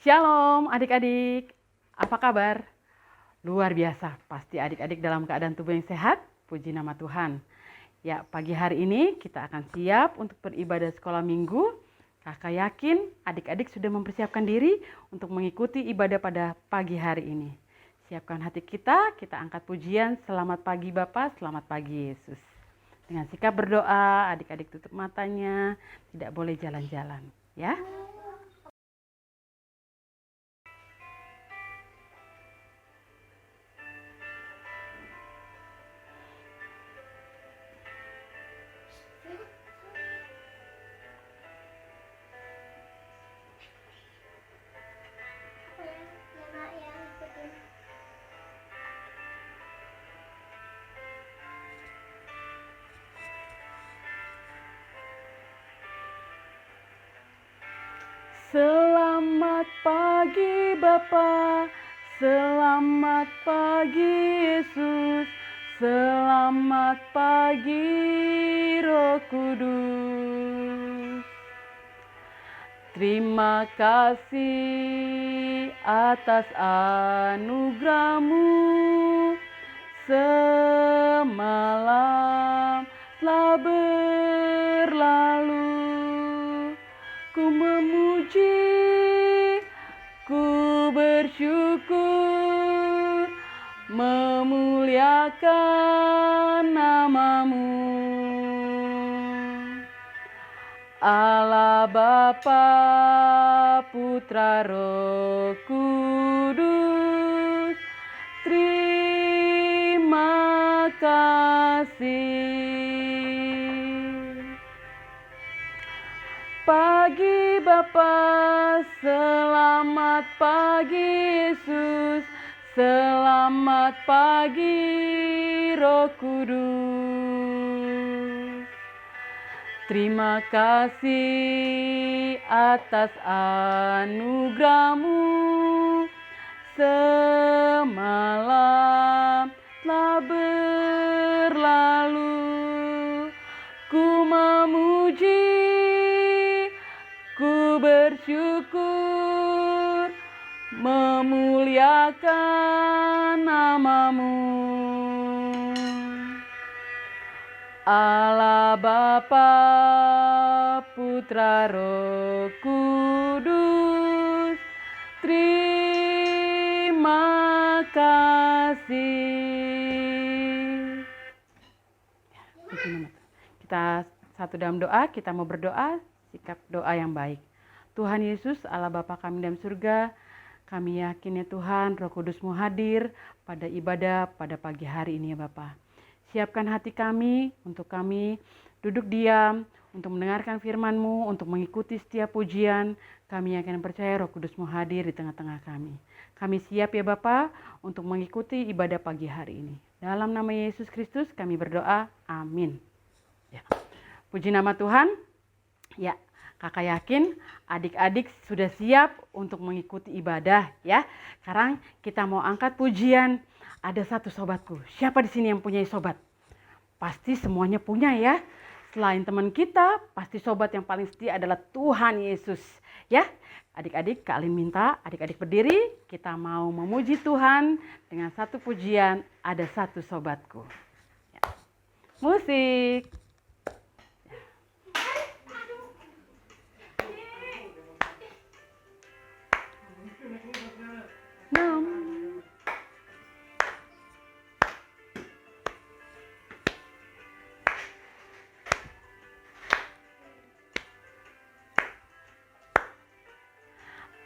Shalom adik-adik, apa kabar? Luar biasa, pasti adik-adik dalam keadaan tubuh yang sehat, puji nama Tuhan. Ya, pagi hari ini kita akan siap untuk beribadah sekolah minggu. Kakak yakin adik-adik sudah mempersiapkan diri untuk mengikuti ibadah pada pagi hari ini. Siapkan hati kita angkat pujian, selamat pagi Bapa, selamat pagi Yesus. Dengan sikap berdoa, adik-adik tutup matanya, tidak boleh jalan-jalan, ya. Selamat pagi Bapa, selamat pagi Yesus, selamat pagi Roh Kudus. Terima kasih atas anugerah-Mu, semalam telah berlalu. Ku memuji, ku bersyukur, memuliakan nama-Mu. Allah Bapa, Putra, Roh Kudus, terima kasih. Pagi Bapa, selamat pagi Yesus, selamat pagi Roh Kudus. Terima kasih atas anugerah-Mu, semalam telah berlalu. Ku memuji, ku bersyukur, memuliakan nama-Mu. Allah Bapa, Putra, Roh Kudus, terima kasih. Kita satu dalam doa, kita mau berdoa, sikap doa yang baik. Tuhan Yesus, Allah Bapa kami dalam surga, kami yakin ya Tuhan, Roh Kudus-Mu hadir pada ibadah pada pagi hari ini ya Bapa. Siapkan hati kami untuk kami duduk diam, untuk mendengarkan firman-Mu, untuk mengikuti setiap pujian. Kami yakin dan percaya Roh Kudus-Mu hadir di tengah-tengah kami. Kami siap ya Bapa untuk mengikuti ibadah pagi hari ini. Dalam nama Yesus Kristus kami berdoa, amin. Ya. Puji nama Tuhan. Ya, kakak yakin adik-adik sudah siap untuk mengikuti ibadah ya. Sekarang kita mau angkat pujian. Ada satu sobatku. Siapa di sini yang punya sobat? Pasti semuanya punya ya. Selain teman kita, pasti sobat yang paling setia adalah Tuhan Yesus. Ya, adik-adik, Kak Alin minta adik-adik berdiri. Kita mau memuji Tuhan dengan satu pujian. Ada satu sobatku. Ya. Musik.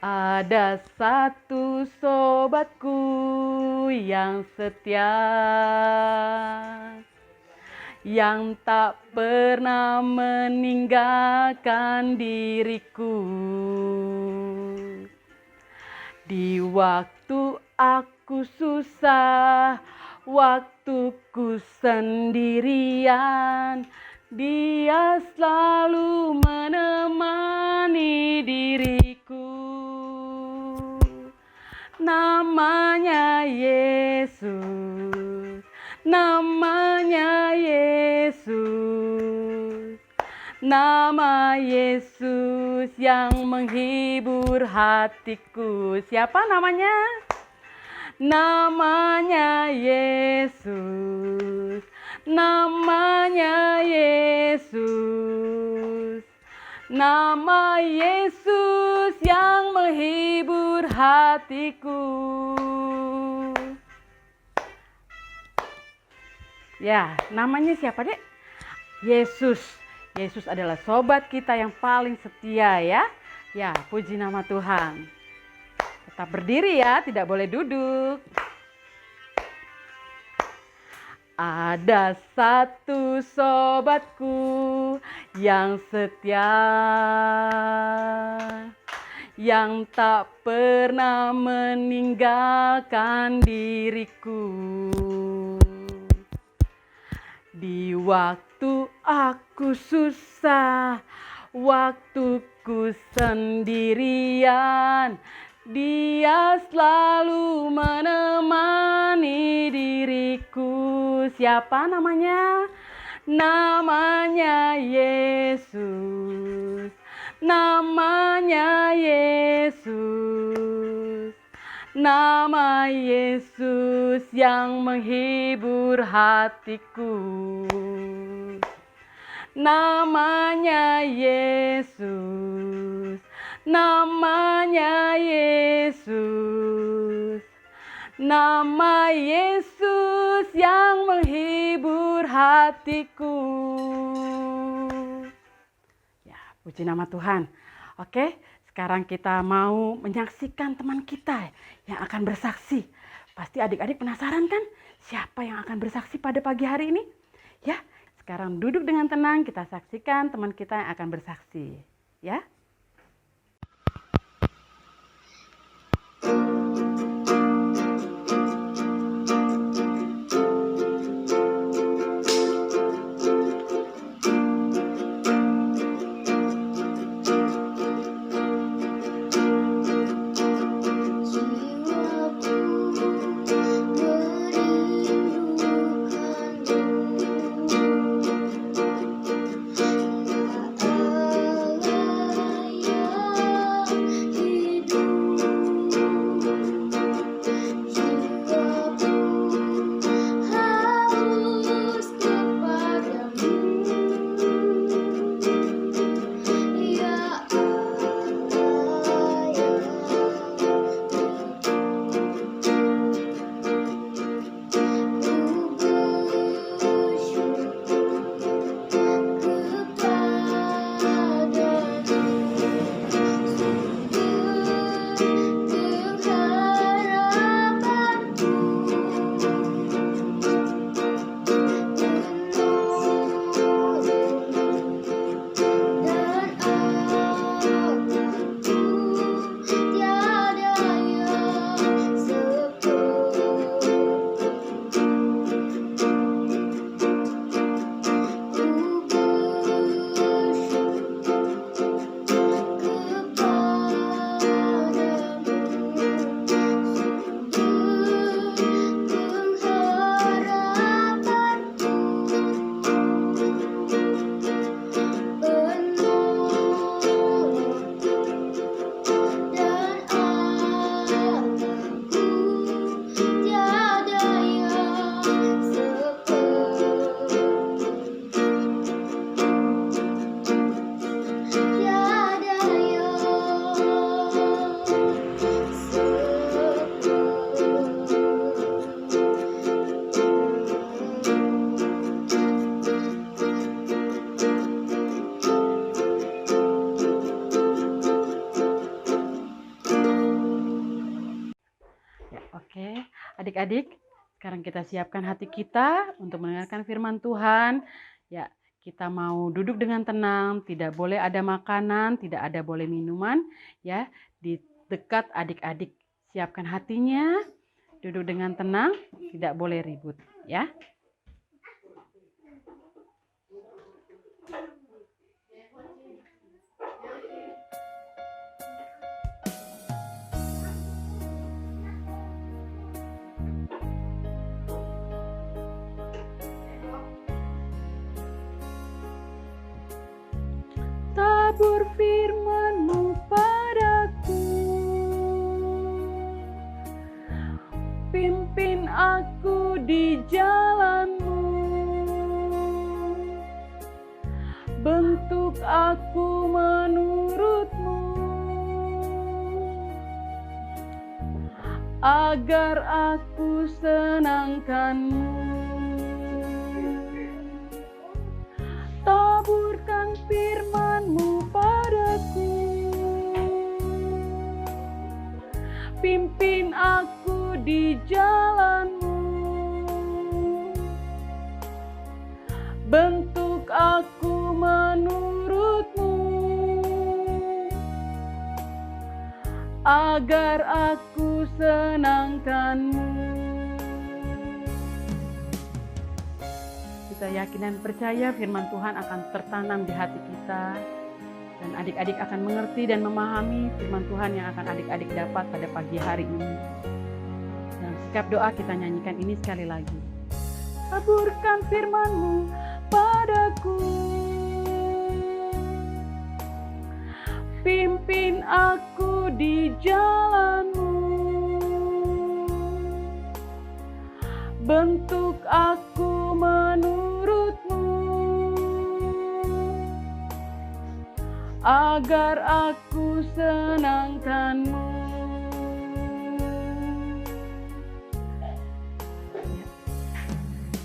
Ada satu sobatku yang setia, yang tak pernah meninggalkan diriku. Di waktu aku susah, waktuku sendirian, Dia selalu menemani diriku. Namanya Yesus, namanya Yesus, Nama Yesus yang menghibur hatiku. Siapa namanya? Namanya Yesus. Namanya Yesus. Nama Yesus yang menghibur hatiku. Ya, namanya siapa, Dek? Yesus. Yesus adalah sobat kita yang paling setia ya. Ya, puji nama Tuhan. Tetap berdiri ya, tidak boleh duduk. Ada satu sobatku yang setia, yang tak pernah meninggalkan diriku. Di waktu aku susah, waktuku sendirian, Dia selalu menemani diriku. Siapa namanya? Namanya Yesus. Namanya Yesus. Nama Yesus yang menghibur hatiku. Namanya Yesus. Namanya Yesus. Nama Yesus yang menghibur hatiku. Ya, puji nama Tuhan. Oke, sekarang kita mau menyaksikan teman kita yang akan bersaksi. Pasti adik-adik penasaran kan? Siapa yang akan bersaksi pada pagi hari ini? Ya, sekarang duduk dengan tenang, kita saksikan teman kita yang akan bersaksi. Ya. Oke, adik-adik, sekarang kita siapkan hati kita untuk mendengarkan firman Tuhan. Ya, kita mau duduk dengan tenang, tidak boleh ada makanan, tidak ada boleh minuman, ya, di dekat adik-adik. Siapkan hatinya, duduk dengan tenang, tidak boleh ribut, ya. Tabur firman-Mu padaku, pimpin aku di jalan-Mu, bentuk aku menurut-Mu, agar aku senangkan-Mu. Taburkan firman-Mu padaku, pimpin aku di jalan-Mu, bentuk aku menurut-Mu, agar aku senangkan-Mu. Kita yakin dan percaya firman Tuhan akan tertanam di hati kita, dan adik-adik akan mengerti dan memahami firman Tuhan yang akan adik-adik dapat pada pagi hari ini. Dalam sikap doa kita nyanyikan ini sekali lagi. Taburkan firman-Mu padaku, pimpin aku di jalan-Mu, bentuk aku menurut-Mu, agar aku senangkan-Mu.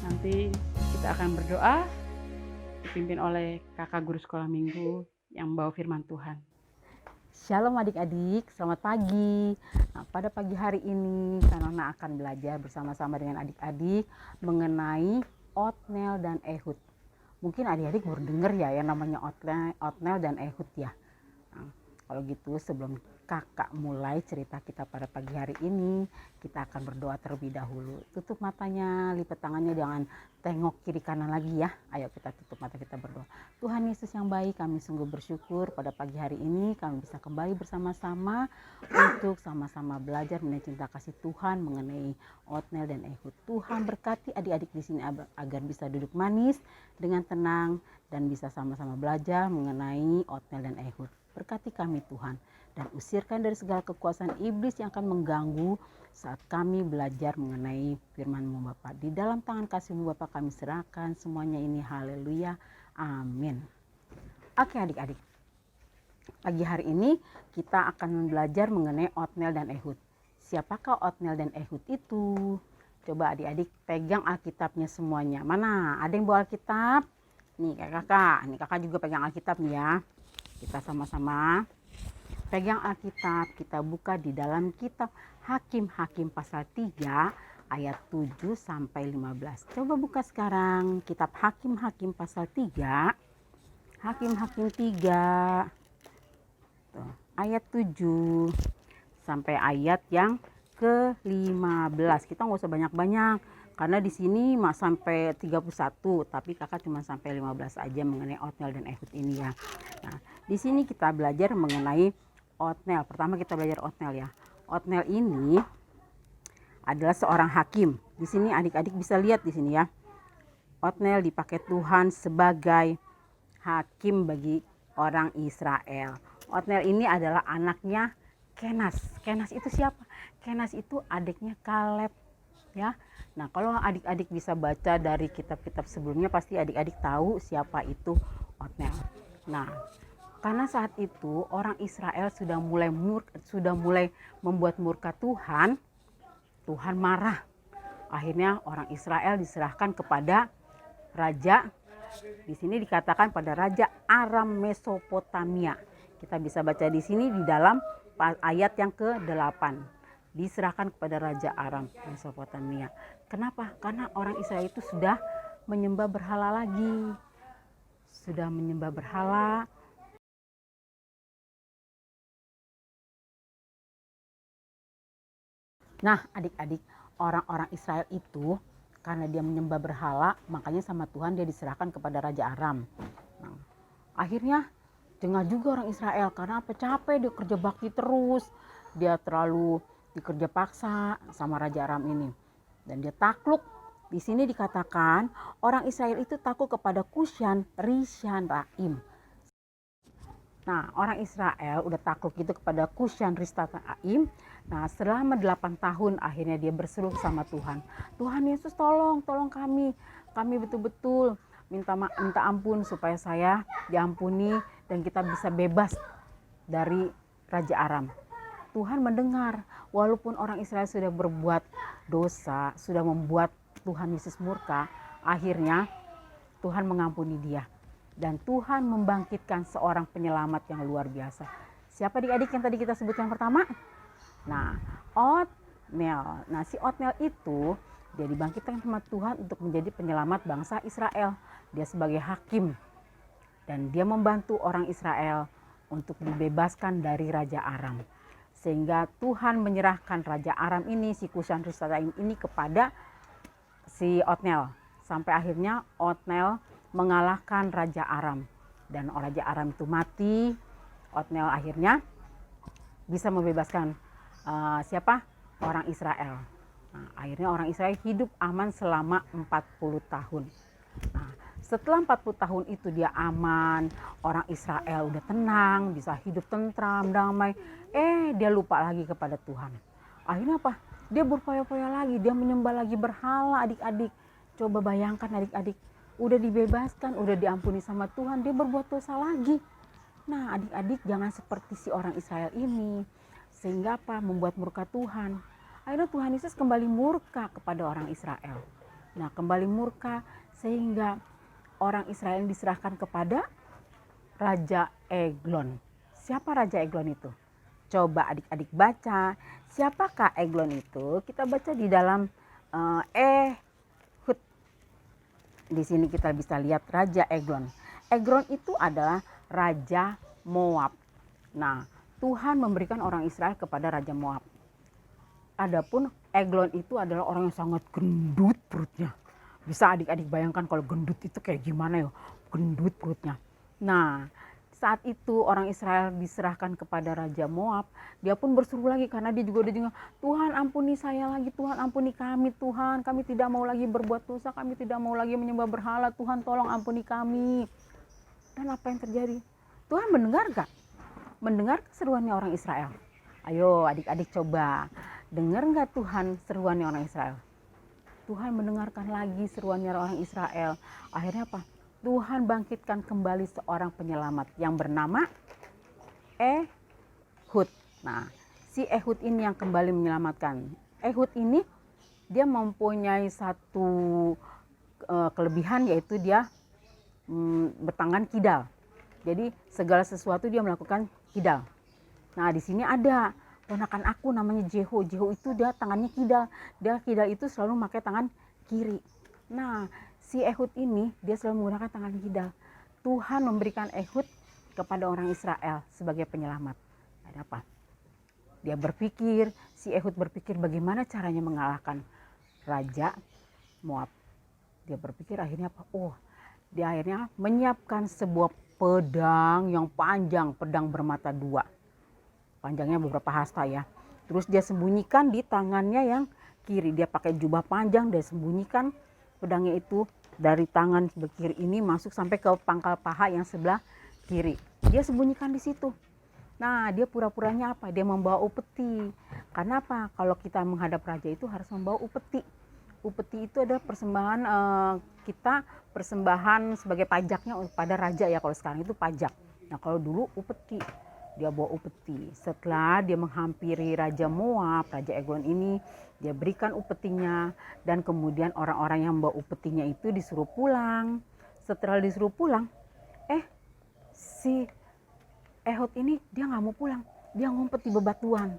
Nanti kita akan berdoa dipimpin oleh kakak guru sekolah minggu yang membawa firman Tuhan. Shalom adik-adik, selamat pagi. Nah, pada pagi hari ini Kanona akan belajar bersama-sama dengan adik-adik mengenai Otniel dan Ehud. Mungkin adik-adik baru dengar ya yang namanya Otniel dan Ehud ya. Nah, kalau gitu sebelum kakak mulai cerita kita pada pagi hari ini, kita akan berdoa terlebih dahulu. Tutup matanya, lipat tangannya, jangan tengok kiri kanan lagi ya. Ayo kita tutup mata, kita berdoa. Tuhan Yesus yang baik, kami sungguh bersyukur pada pagi hari ini kami bisa kembali bersama-sama untuk sama-sama belajar mengenai cinta kasih Tuhan mengenai Otniel dan Ehud. Tuhan berkati adik-adik di sini agar bisa duduk manis dengan tenang dan bisa sama-sama belajar mengenai Otniel dan Ehud. Berkati kami Tuhan, dan usirkan dari segala kekuasaan iblis yang akan mengganggu saat kami belajar mengenai firman-Mu Bapa. Di dalam tangan kasih-Mu Bapa kami serahkan semuanya ini, haleluya, amin. Oke adik-adik, pagi hari ini kita akan belajar mengenai Otniel dan Ehud. Siapakah Otniel dan Ehud itu? Coba adik-adik pegang Alkitabnya semuanya. Mana? Ada yang bawa Alkitab? Nih kakak juga pegang Alkitab nih ya. Kita sama-sama pegang Alkitab, kita buka di dalam kitab Hakim-Hakim pasal 3 ayat 7 sampai 15. Coba buka sekarang kitab Hakim-Hakim pasal 3. Hakim-Hakim 3 tuh, ayat 7 sampai ayat yang ke-15. Kita nggak usah banyak-banyak karena di sini sampai 31, tapi kakak cuma sampai 15 aja mengenai Otniel dan Ehud ini ya. Nah, di sini kita belajar mengenai Otniel. Pertama kita belajar Otniel ya. Otniel ini adalah seorang hakim. Di sini adik-adik bisa lihat di sini ya. Otniel dipakai Tuhan sebagai hakim bagi orang Israel. Otniel ini adalah anaknya Kenas. Kenas itu siapa? Kenas itu adiknya Kaleb ya. Nah, kalau adik-adik bisa baca dari kitab-kitab sebelumnya pasti adik-adik tahu siapa itu Otniel. Nah, karena saat itu orang Israel sudah mulai membuat murka Tuhan. Tuhan marah. Akhirnya orang Israel diserahkan kepada raja. Di sini dikatakan pada raja Aram Mesopotamia. Kita bisa baca di sini di dalam ayat yang ke-8. Diserahkan kepada raja Aram Mesopotamia. Kenapa? Karena orang Israel itu sudah menyembah berhala lagi. Sudah menyembah berhala. Nah adik-adik, orang-orang Israel itu karena dia menyembah berhala, makanya sama Tuhan dia diserahkan kepada Raja Aram. Nah, akhirnya jengah juga orang Israel karena apa? Capek dia kerja bakti terus, dia terlalu dikerja paksa sama Raja Aram ini, dan dia takluk. Di sini dikatakan orang Israel itu takut kepada Kushan Rishan Raim. Nah, orang Israel udah takluk gitu kepada Kushan Rishathaim. Nah, selama 8 tahun akhirnya dia berseru sama Tuhan. Tuhan Yesus tolong kami. Kami betul-betul minta ampun supaya saya diampuni dan kita bisa bebas dari Raja Aram. Tuhan mendengar, walaupun orang Israel sudah berbuat dosa, sudah membuat Tuhan Yesus murka, akhirnya Tuhan mengampuni dia. Dan Tuhan membangkitkan seorang penyelamat yang luar biasa. Siapa adik-adik yang tadi kita sebut yang pertama? Nah, Otniel. Nah, si Otniel itu dia dibangkitkan sama Tuhan untuk menjadi penyelamat bangsa Israel. Dia sebagai hakim dan dia membantu orang Israel untuk dibebaskan dari Raja Aram. Sehingga Tuhan menyerahkan Raja Aram ini, si Kushan Rishathaim ini kepada si Otniel. Sampai akhirnya Otniel mengalahkan Raja Aram. Dan Raja Aram itu mati. Otniel akhirnya bisa membebaskan siapa? Orang Israel. Nah, akhirnya orang Israel hidup aman selama 40 tahun. Nah, setelah 40 tahun itu dia aman, orang Israel udah tenang, bisa hidup tentram, damai. Dia lupa lagi kepada Tuhan. Akhirnya apa? Dia berfoya-foya lagi, dia menyembah lagi berhala, adik-adik. Coba bayangkan adik-adik, udah dibebaskan, udah diampuni sama Tuhan, dia berbuat dosa lagi. Nah, adik-adik jangan seperti si orang Israel ini. Sehingga apa? Membuat murka Tuhan. Akhirnya Tuhan Yesus kembali murka kepada orang Israel. Nah, kembali murka sehingga orang Israel diserahkan kepada Raja Eglon. Siapa Raja Eglon itu? Coba adik-adik baca. Siapakah Eglon itu? Kita baca di dalam Ehud. Di sini kita bisa lihat Raja Eglon. Eglon itu adalah Raja Moab. Nah, Tuhan memberikan orang Israel kepada Raja Moab. Adapun Eglon itu adalah orang yang sangat gendut perutnya. Bisa adik-adik bayangkan kalau gendut itu kayak gimana ya, gendut perutnya. Nah, saat itu orang Israel diserahkan kepada Raja Moab, dia pun berseru lagi karena dia juga udah Tuhan ampuni saya lagi, Tuhan ampuni kami, Tuhan kami tidak mau lagi berbuat dosa, kami tidak mau lagi menyembah berhala, Tuhan tolong ampuni kami. Dan apa yang terjadi? Tuhan mendengar gak? Mendengar seruannya orang Israel? Ayo adik-adik coba, dengar gak Tuhan seruannya orang Israel? Tuhan mendengarkan lagi seruannya orang Israel. Akhirnya apa? Tuhan bangkitkan kembali seorang penyelamat yang bernama Ehud. Nah, si Ehud ini yang kembali menyelamatkan. Ehud ini dia mempunyai satu kelebihan, yaitu dia bertangan kidal. Jadi segala sesuatu dia melakukan kidal. Nah, di sini ada ponakan aku namanya Jeho. Jeho itu dia tangannya kidal. Dia kidal itu selalu pakai tangan kiri. Nah, si Ehud ini dia selalu menggunakan tangan kidal. Tuhan memberikan Ehud kepada orang Israel sebagai penyelamat. Ada apa? Dia berpikir, si Ehud berpikir bagaimana caranya mengalahkan Raja Moab. Dia berpikir akhirnya apa? Dia akhirnya menyiapkan sebuah pedang yang panjang, pedang bermata dua. Panjangnya beberapa hasta ya. Terus dia sembunyikan di tangannya yang kiri. Dia pakai jubah panjang, dia sembunyikan pedangnya itu dari tangan sebelah kiri ini masuk sampai ke pangkal paha yang sebelah kiri. Dia sembunyikan di situ. Nah, dia pura-puranya apa? Dia membawa upeti. Karena apa? Kalau kita menghadap raja itu harus membawa upeti. Upeti itu adalah persembahan persembahan sebagai pajaknya pada raja ya, kalau sekarang itu pajak. Nah, kalau dulu upeti. Dia bawa upeti. Setelah dia menghampiri Raja Moab, Raja Eglon ini, dia berikan upetinya. Dan kemudian orang-orang yang bawa upetinya itu disuruh pulang. Setelah disuruh pulang, si Ehud ini dia gak mau pulang. Dia ngumpet di bebatuan.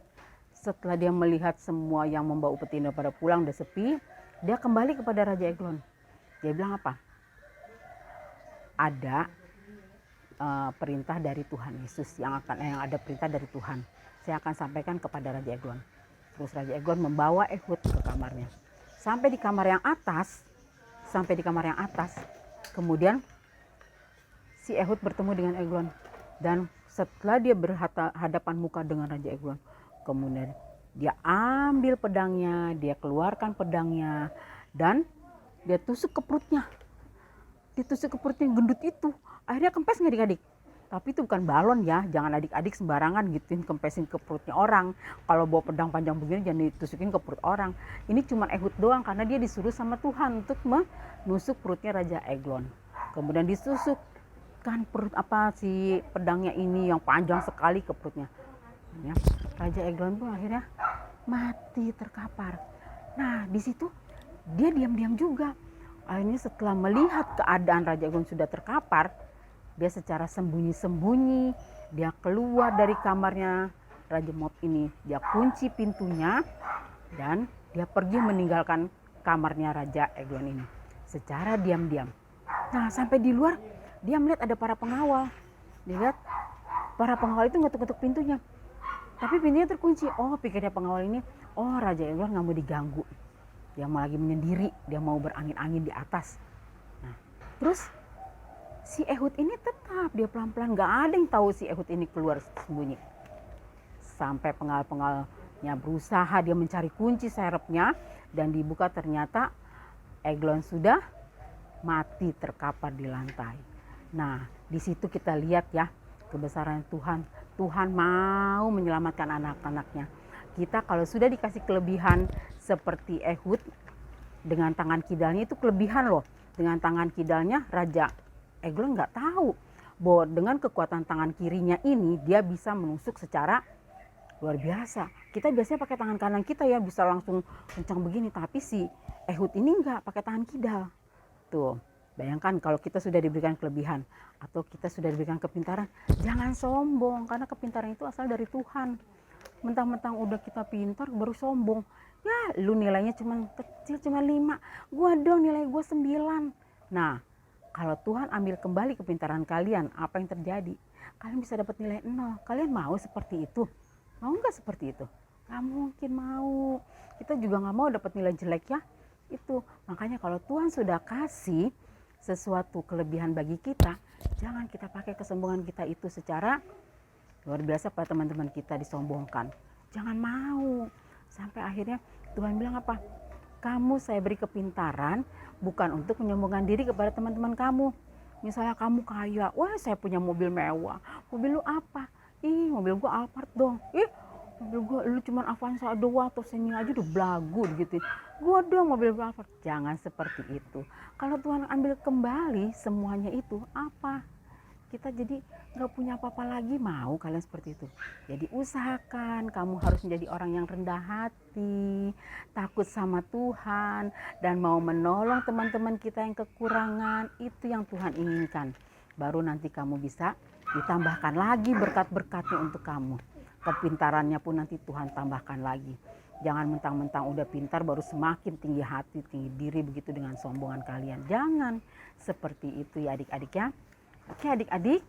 Setelah dia melihat semua yang membawa upeti ini pada pulang, udah sepi, dia kembali kepada Raja Eglon. Dia bilang apa? Ada perintah dari Tuhan Yesus yang ada perintah dari Tuhan. Saya akan sampaikan kepada Raja Eglon. Terus Raja Eglon membawa Ehud ke kamarnya. Sampai di kamar yang atas, kemudian si Ehud bertemu dengan Eglon. Dan setelah dia berhadapan muka dengan Raja Eglon, kemudian dia ambil pedangnya, dia keluarkan pedangnya, dan dia tusuk ke perutnya. Ditusuk ke perutnya yang gendut itu. Akhirnya kempes nggak adik-adik? Tapi itu bukan balon ya, jangan adik-adik sembarangan gituin kempesin ke perutnya orang. Kalau bawa pedang panjang begini jangan ditusukin ke perut orang. Ini cuma Ehud doang karena dia disuruh sama Tuhan untuk menusuk perutnya Raja Eglon. Kemudian ditusukkan perut si pedangnya ini yang panjang sekali ke perutnya. Ya, Raja Eglon pun akhirnya mati terkapar. Nah di situ dia diam-diam juga. Akhirnya setelah melihat keadaan Raja Eglon sudah terkapar, dia secara sembunyi-sembunyi, dia keluar dari kamarnya Raja Moab ini. Dia kunci pintunya dan dia pergi meninggalkan kamarnya Raja Eglon ini. Secara diam-diam. Nah sampai di luar, dia melihat ada para pengawal. Dia lihat para pengawal itu ngetuk-ngetuk pintunya. Tapi pintunya terkunci. Oh pikirnya pengawal ini, oh Raja Eglon gak mau diganggu. Dia mau lagi menyendiri, dia mau berangin-angin di atas. Nah terus si Ehud ini tetap dia pelan-pelan, gak ada yang tahu si Ehud ini keluar sembunyi. Sampai pengawal-pengawalnya berusaha dia mencari kunci serepnya dan dibuka, ternyata Eglon sudah mati terkapar di lantai. Nah di situ kita lihat ya kebesaran Tuhan. Tuhan mau menyelamatkan anak-anaknya. Kita kalau sudah dikasih kelebihan seperti Ehud, dengan tangan kidalnya itu kelebihan loh. Dengan tangan kidalnya Raja Eglon nggak tahu bahwa dengan kekuatan tangan kirinya ini dia bisa menusuk secara luar biasa. Kita biasanya pakai tangan kanan kita ya bisa langsung kencang begini, tapi si Ehud ini nggak pakai tangan kidal. Tuh, bayangkan kalau kita sudah diberikan kelebihan atau kita sudah diberikan kepintaran, jangan sombong karena kepintaran itu asal dari Tuhan. Mentang-mentang udah kita pintar baru sombong. Ya, lu nilainya cuma kecil, cuma 5. Gua dong nilai gua 9. Nah, kalau Tuhan ambil kembali kepintaran kalian, apa yang terjadi? Kalian bisa dapat nilai 0. Kalian mau seperti itu? Mau nggak seperti itu? Gak mungkin mau. Kita juga gak mau dapat nilai jelek ya. Itu makanya kalau Tuhan sudah kasih sesuatu kelebihan bagi kita, jangan kita pakai kesombongan kita itu secara luar biasa pada teman-teman kita disombongkan. Jangan mau. Sampai akhirnya Tuhan bilang apa? Kamu saya beri kepintaran bukan untuk menyombongkan diri kepada teman-teman kamu. Misalnya kamu kaya, wah saya punya mobil mewah. Mobil lu apa? Ih mobil gua Alphard dong. Ih mobil gua lu cuma Avanza doang atau Semi aja udah belagu gitu. Gua dong mobil gua Alphard. Jangan seperti itu. Kalau Tuhan ambil kembali semuanya itu apa? Kita jadi nggak punya apa-apa lagi. Mau kalian seperti itu? Jadi usahakan kamu harus menjadi orang yang rendah hati, takut sama Tuhan, dan mau menolong teman-teman kita yang kekurangan. Itu yang Tuhan inginkan. Baru nanti kamu bisa ditambahkan lagi berkat-berkatnya untuk kamu. Kepintarannya pun nanti Tuhan tambahkan lagi. Jangan mentang-mentang udah pintar baru semakin tinggi hati, tinggi diri begitu dengan sombongan kalian. Jangan seperti itu ya adik-adik ya. Oke adik-adik,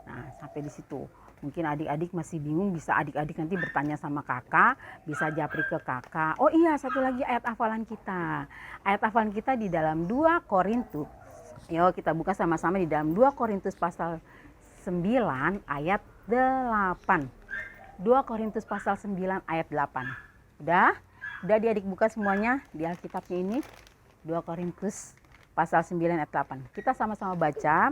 nah sampai di situ. Mungkin adik-adik masih bingung, bisa adik-adik nanti bertanya sama kakak, bisa japri ke kakak. Oh iya, satu lagi ayat hafalan kita. Ayat hafalan kita di dalam 2 Korintus. Yuk kita buka sama-sama di dalam 2 Korintus pasal 9 ayat 8. 2 Korintus pasal 9 ayat 8. Udah adik buka semuanya di Alkitabnya ini. 2 Korintus pasal 9 ayat 8. Kita sama-sama baca.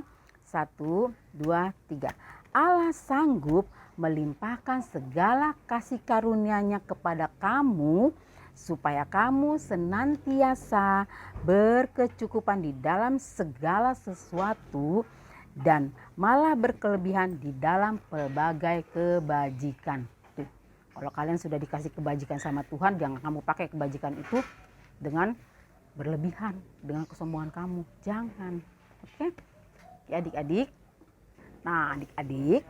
1, 2, 3. Allah sanggup melimpahkan segala kasih karunia-Nya kepada kamu supaya kamu senantiasa berkecukupan di dalam segala sesuatu dan malah berkelebihan di dalam pelbagai kebajikan. Tuh, kalau kalian sudah dikasih kebajikan sama Tuhan, jangan kamu pakai kebajikan itu dengan berlebihan, dengan kesombongan kamu. Jangan. Oke? Ya adik-adik. Nah adik-adik,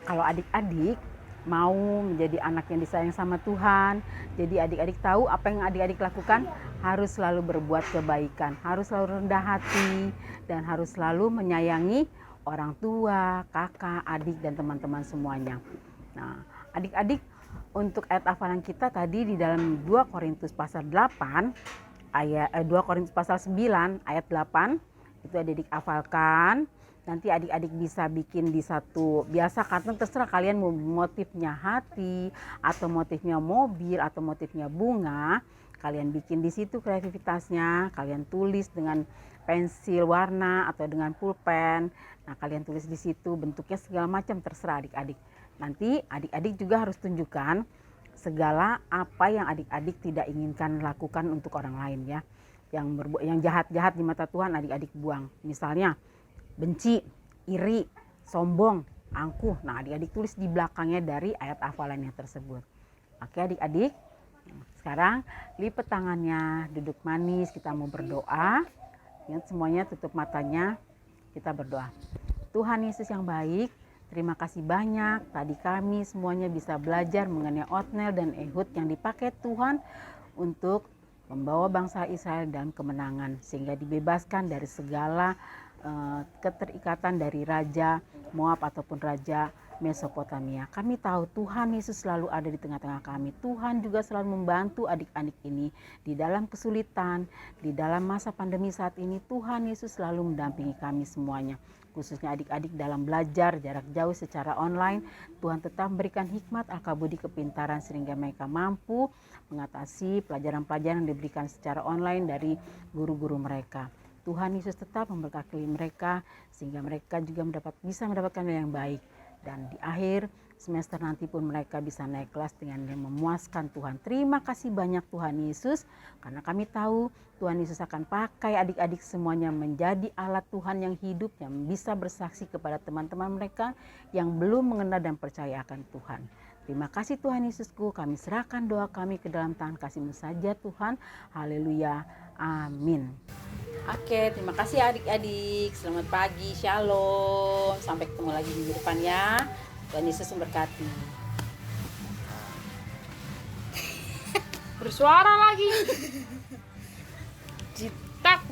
kalau adik-adik mau menjadi anak yang disayang sama Tuhan, jadi adik-adik tahu apa yang adik-adik lakukan, harus selalu berbuat kebaikan, harus selalu rendah hati, dan harus selalu menyayangi orang tua, kakak, adik, dan teman-teman semuanya. Nah adik-adik, untuk ayat hafalan kita tadi di dalam 2 Korintus pasal 8 ayat 2 Korintus pasal 9 ayat 8 itu adik-adik hafalkan. Nanti adik-adik bisa bikin di satu, biasa karena terserah kalian mau motifnya hati atau motifnya mobil atau motifnya bunga. kalian bikin di situ kreativitasnya, kalian tulis dengan pensil warna atau dengan pulpen. Nah, kalian tulis di situ bentuknya segala macam, terserah adik-adik. Nanti adik-adik juga harus tunjukkan segala apa yang adik-adik tidak inginkan lakukan untuk orang lain ya. Yang jahat-jahat di mata Tuhan adik-adik buang. Misalnya benci, iri, sombong, angkuh. Nah, adik-adik tulis di belakangnya dari ayat hafalannya tersebut. Oke adik-adik, sekarang lipat tangannya, duduk manis, kita mau berdoa. Ingat semuanya tutup matanya, kita berdoa. Tuhan Yesus yang baik, terima kasih banyak tadi kami semuanya bisa belajar mengenai Otniel dan Ehud yang dipakai Tuhan untuk membawa bangsa Israel dalam kemenangan sehingga dibebaskan dari segala keterikatan dari Raja Moab ataupun Raja Mesopotamia. Kami tahu Tuhan Yesus selalu ada di tengah-tengah kami. Tuhan juga selalu membantu adik-adik ini di dalam kesulitan, di dalam masa pandemi saat ini. Tuhan Yesus selalu mendampingi kami semuanya. Khususnya adik-adik dalam belajar jarak jauh secara online. Tuhan tetap memberikan hikmat, akal budi, kepintaran sehingga mereka mampu mengatasi pelajaran-pelajaran yang diberikan secara online dari guru-guru mereka. Tuhan Yesus tetap memberkati mereka sehingga mereka juga bisa mendapatkan yang baik. Dan di akhir semester nanti pun mereka bisa naik kelas dengan yang memuaskan Tuhan. Terima kasih banyak Tuhan Yesus, karena kami tahu Tuhan Yesus akan pakai adik-adik semuanya menjadi alat Tuhan yang hidup, yang bisa bersaksi kepada teman-teman mereka yang belum mengenal dan percaya akan Tuhan. Terima kasih Tuhan Yesusku, kami serahkan doa kami ke dalam tangan kasih-Mu saja Tuhan. Haleluya, amin. Oke, terima kasih adik-adik. Selamat pagi, shalom. Sampai ketemu lagi minggu depan ya. Tuhan Yesus memberkati. Bersuara lagi. Citak.